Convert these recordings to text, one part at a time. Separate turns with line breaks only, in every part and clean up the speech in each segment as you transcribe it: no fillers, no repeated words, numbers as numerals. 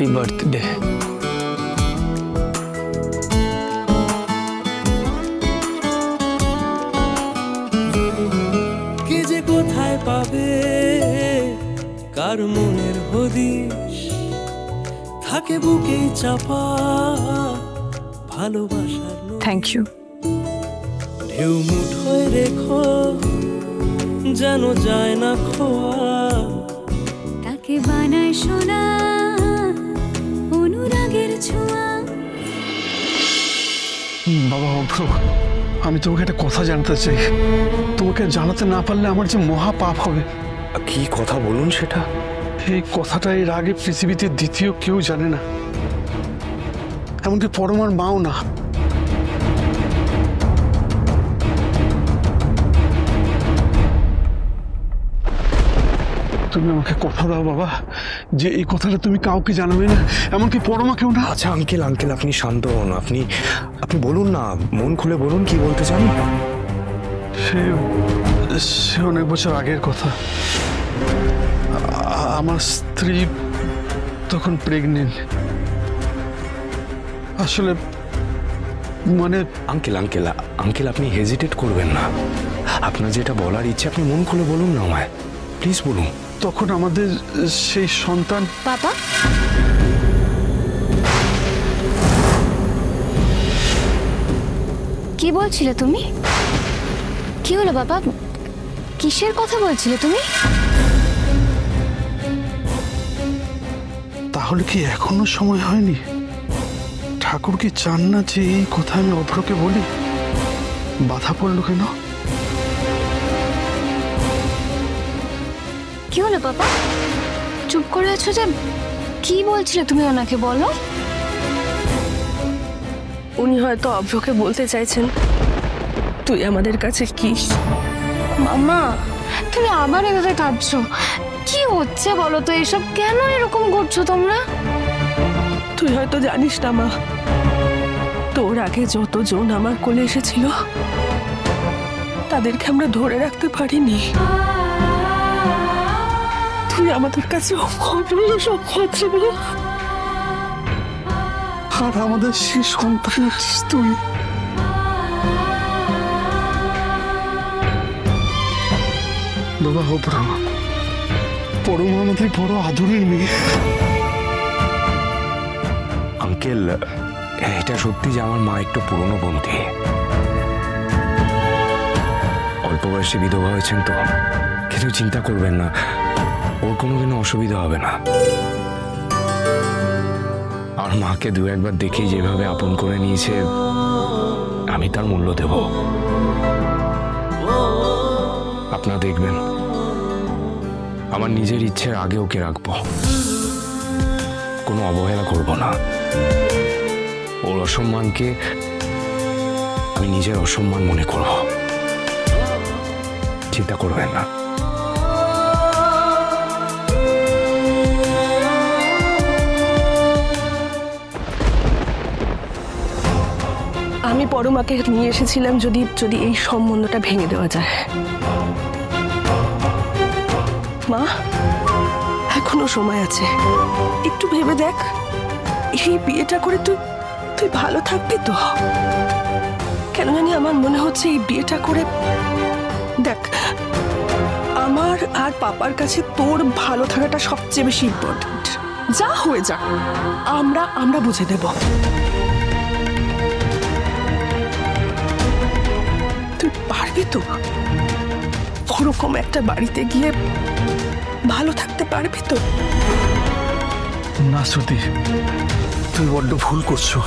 Happy birthday.
কে যে কোথায় পাবে কার মনের হদিশ, থাকে বুকেই চাপা ভালোবাসার।
Thank you.
ঢেউ মুঠোয় রেখো যেন যায় না খোয়া,
তাকে বানায় সোনা অনুরাগের ছোঁয়া।
বাবা অভ্র, আমি তোমাকে একটা কথা জানতে চাই। তোমাকে জানাতে না পারলে আমার যে মহা পাপ হবে।
কি কথা বলুন সেটা?
এই কথাটা এর আগে পৃথিবীতে দ্বিতীয় কেউ জানে না, এমনকি পরমার মাও না। তুমি আমাকে কথা দাও বাবা যে এই কথাটা তুমি কাউকে জানাবে না, এমনকি পরমাকেও না।
আচ্ছা আঙ্কেল, আপনি শান্ত হন। আপনি বলুন না, মন খুলে বলুন কি বলতে চান। সে অনেক বছর আগের কথা। আমার স্ত্রী তখন প্রেগনেন্ট। আসলে মানে আঙ্কেল আপনি হেজিটেট করবেন না। আপনার যেটা বলার ইচ্ছে আপনি মন খুলে বলুন না আমায়, প্লিজ বলুন। তখন আমাদের সেই সন্তান।
বাবা, কি বলছিলে তুমি? কি হলো বাবা, কিসের কথা বলছিলে তুমি?
তাহলে কি এখনো সময় হয়নি? ঠাকুর কি চান না যে এই কথা আমি অভ্রকে বলি? বাধা পড়লো কেন?
কি হলো বাবা, চুপ করে আছো যে? কি বলছিলে তুমি ওনাকে, বলো।
উনি হয়তো অভ্রকে বলতে চাইছেন তুই আমাদের কাছে কি।
মামা, তুমি আবার এভাবে কাঁদছো, কি হচ্ছে বলো তো? এসব কেন এরকম করছো তোমরা?
তুই হয়তো জানিস না মা, তোর আগে যতজন আমার কোলে এসেছিল তাদেরকে আমরা ধরে রাখতে পারিনি। তুই আমাদের কাছে
আর আমাদের সেই সন্তান তুই। বাবা অভ্র, পরমা আমাদের বড় আদরের মেয়ে।
আঙ্কেল, এটা সত্যি যে আমার মা একটু পুরনো বন্ধু। অল্প বয়সে বিধবা হয়েছেন তো, কিছু চিন্তা করবেন না, ওর কোনোদিনও অসুবিধা হবে না। আর মাকে দু একবার দেখেই যেভাবে আপন করে নিয়েছে, আমি তার মূল্য দেব। আপনারা দেখবেন আমার নিজের ইচ্ছের আগে ওকে রাখবো, কোনো অবহেলা করব না। ওর অসম্মানকে আমি নিজের অসম্মান মনে করব, চিন্তা করবেন না।
আমি পরমাকে নিয়ে এসেছিলাম যদি এই সম্বন্ধটা ভেঙে দেওয়া যায়। মা, এখনো সময় আছে, একটু ভেবে দেখ। এই বিয়েটা করে তুই ভালো থাকবি তো? কেন জানি আমার মনে হচ্ছে এই বিয়েটা করে, দেখ, আমার আর পাপার কাছে তোর ভালো থাকাটা সবচেয়ে বেশি ইম্পর্টেন্ট। যা হয়ে যাক, আমরা বুঝে দেব। তুই পারবি তো ওরকম একটা বাড়িতে গিয়ে ভালো থাকতে পারবি তো?
না শ্রুতি, তুমি বড্ড ভুল করছো।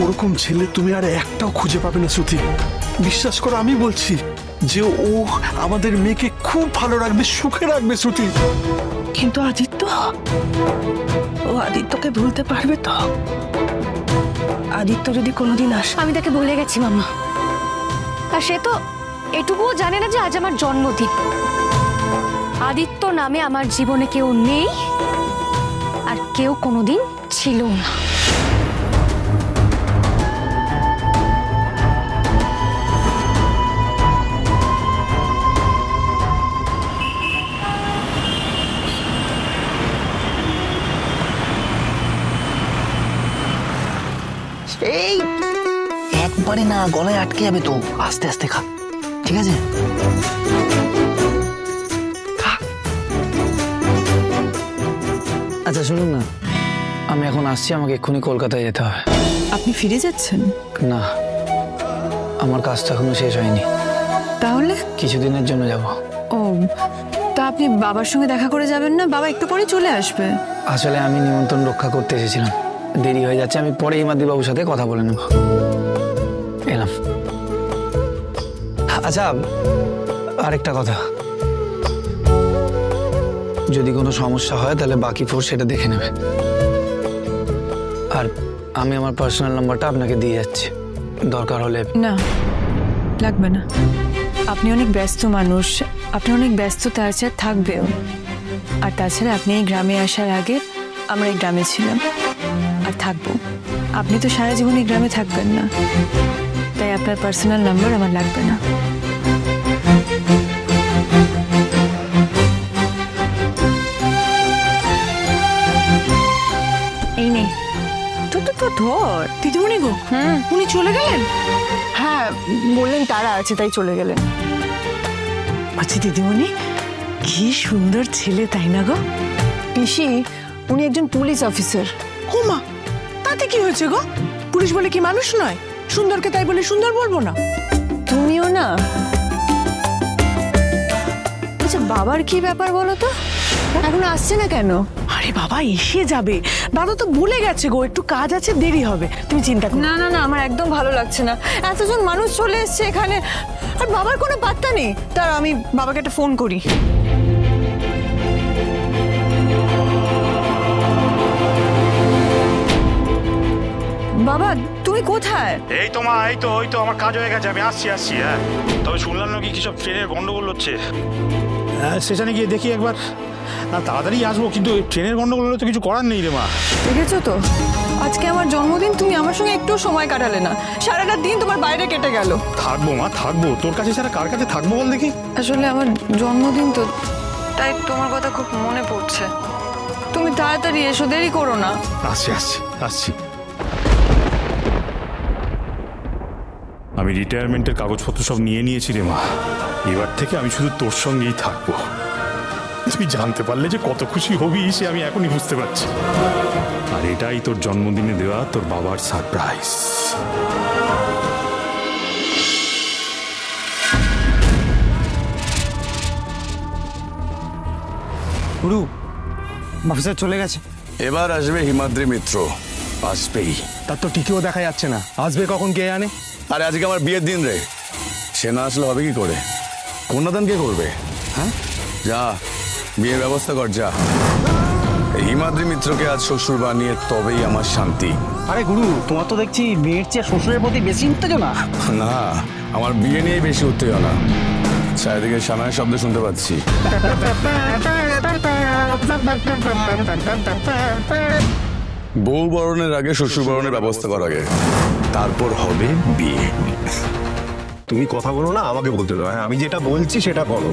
ওরকম ছেলে তুমি আর একটাও খুঁজে পাবে না শ্রুতি। বিশ্বাস করো, আমি বলছি যে ও আমাদের মেয়েকে খুব ভালো রাখবে, সুখে রাখবে শ্রুতি।
কিন্তু আদিত্য, ও আদিত্যকে ভুলতে পারবে তো? আদিত্য যদি কোনোদিন আসে।
আমি তাকে ভুলে গেছি মামা, আর সে তো এটুকুও জানে না যে আজ আমার জন্মদিন। আদিত্য নামে আমার জীবনে কেউ নেই, আর কেউ কোনোদিন ছিল না।
এই একবারে না, গলায় আটকে যাবে তো, আস্তে আস্তে খা, ঠিক আছে? আচ্ছা শুনুন না, আমি এখন আসছি, আমাকে এক্ষুনি কলকাতায় যেতে হবে।
আপনি ফিরে যাচ্ছেন?
না, আমার কাজ তো এখনো শেষ হয়নি।
তাহলে?
কিছুদিনের জন্য যাব।
ও, তা আপনি বাবার সঙ্গে দেখা করে যাবেন না? বাবা একটু পরে চলে আসবে।
আসলে আমি নিমন্ত্রণ রক্ষা করতে এসেছিলাম, দেরি হয়ে যাচ্ছে, আমি পরে হিমাদ্রিবাবুর সাথে কথা বলে নেব। এলাম। আচ্ছা, আরেকটা কথা, যদি কোনো সমস্যা হয় তাহলে বাকি ফোর্স সেটা দেখে নেবে। আর আমি আমার পার্সোনাল নাম্বারটা আপনাকে দিয়ে যাচ্ছি, দরকার হলে।
না, লাগবে না। আপনি অনেক ব্যস্ত মানুষ, আপনি অনেক ব্যস্ত, তাছাড়া থাকবেও। আর তাছাড়া আপনি এই গ্রামে আসার আগে আমরা এই গ্রামে ছিলাম আর থাকবো। আপনি তো সারা জীবন এই গ্রামে থাকবেন না, তাই আপনার পার্সোনাল নাম্বার আমার লাগবে না। এই নেই।
তো ধর দিদিমণি গো, উনি চলে গেলেন? হ্যাঁ, বললেন তারা আছে তাই চলে গেলেন। আচ্ছা দিদিমণি, কি সুন্দর ছেলে, তাই না গো? পিসি, উনি একজন পুলিশ অফিসার। ও মা, তাতে কি হয়েছে গো? পুলিশ বলে কি মানুষ নয়? সুন্দরকে তাই বলে সুন্দর বলবো না?
তুমিও না। আচ্ছা, বাবার কি ব্যাপার বলো তো, এখনো আসছে না কেন?
আরে বাবা, এসে যাবে, দাদা তো ভুলে গেছে গো, একটু কাজ আছে, দেরি হবে, তুমি চিন্তা করো
না না না, আমার একদম ভালো লাগছে না, এতজন মানুষ চলে এসছে এখানে, আর বাবার কোনো পাত্তা নেই। তার আমি বাবাকে একটা ফোন করি। বাবা, তুমি কোথায়?
এই তো মা, এই তো আমার কাজ হয়ে গেছে, আমি আসছি। হ্যাঁ, তবে শুনলাম নাকি কি সব ট্রেনের গন্ডগোল হচ্ছে। স্টেশনে গিয়ে দেখি একবার। তাড়াতাড়ি আসবো, কিন্তু ট্রেনের গন্ডগোল হলে তো কিছু করার নেই রে মা।
দেখেছো তো, আজকে আমার জন্মদিন, তুমি আমার সঙ্গে একটু সময় কাটালে না, সারাটা দিন তোমার বাইরে কেটে গেল।
থাকবো মা, থাকবো, তোর কাছে ছাড়া কার কাছে থাকবো বল দেখি?
আসলে আমার জন্মদিন তো, তাই তোমার কথা খুব মনে পড়ছে। তুমি তাড়াতাড়ি এসো, দেরি করো না।
আসছি। আমি রিটায়ারমেন্টের কাগজপত্র সব নিয়ে নিয়েছি রে মা, এবার থেকে আমি শুধু তোর সঙ্গেই থাকবো। তুই জানতে পারলে যে কত খুশি হবি সে আমি এখনই বুঝতে পারছি। আর এটাই তোর জন্মদিনে দেওয়া তোর বাবার সারপ্রাইজ।
গুরু, অফিসার চলে গেছে।
এবার আসবে হিমাদ্রি মিত্র, আসবেই।
তার তো টিকিও দেখা যাচ্ছে না, আসবে কখন কে জানে।
আরে আজকে আমার বিয়ের দিন রে, সে না আসলে হবে কি করে? কন্যাদান কে করবে? হ্যাঁ, যা বিয়ের ব্যবস্থা কর, যা। হিমাদ্রি মিত্রকে আজ শ্বশুর বানিয়ে তবেই আমার শান্তি।
আরে গুরু, তোমার তো দেখছি মেয়ের চেয়ে শ্বশুরের প্রতি বেশি উত্তেজনা।
না, আমার বিয়ে নিয়ে বেশি উত্তেজনা। চারিদিকে সানায় শব্দ শুনতে পাচ্ছি। বউ বরণের আগে শ্বশুর বরণের ব্যবস্থা করার আগে, তারপর হবে বিয়ে।
তুমি কথা বলো না, আমাকে বলতে দাও। আমি যেটা বলছি সেটা করো,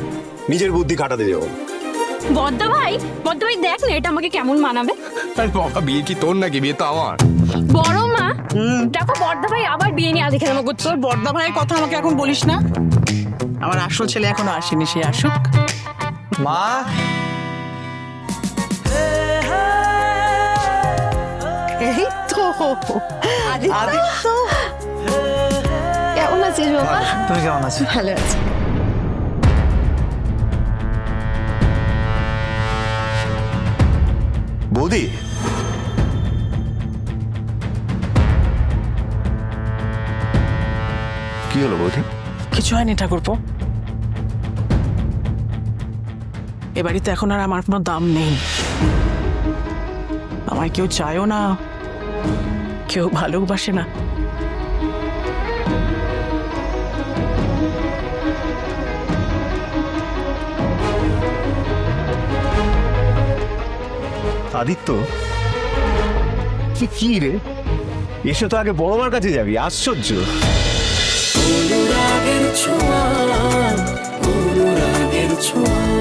নিজের বুদ্ধি খাটাতে যাও।
বদ্দা ভাই দেখ না এটা আমাকে কেমন মানাবে।
বিয়ে কি তোর নাকি? বিয়ে তো আমার।
বড় মা, দেখো বদ্দা ভাই আবার বিয়ে নিয়ে আদি খেলা করছে।
তোর বড়দা ভাইয়ের কথা আমাকে এখন বলিস না, আমার আসল ছেলে এখনো আসেনি, সে আসুক।
মা,
এই তো
কেমন আছিস বাবা?
তুমি কেমন আছো?
ভালো আছি।
বৌদি, কি হলো বৌদি?
কিছু হয়নি ঠাকুরপো, এ বাড়িতে এখন আর আমার কোনো দাম নেই। আমায় কেউ চায়ও না, কেউ ভালোবাসে না।
আদিত্য, কি রে, এসে তো আগে বড় মার কাছে যাবি, আশ্চর্য।
অনুরাগের ছোঁয়া, অনুরাগের ছোঁয়া।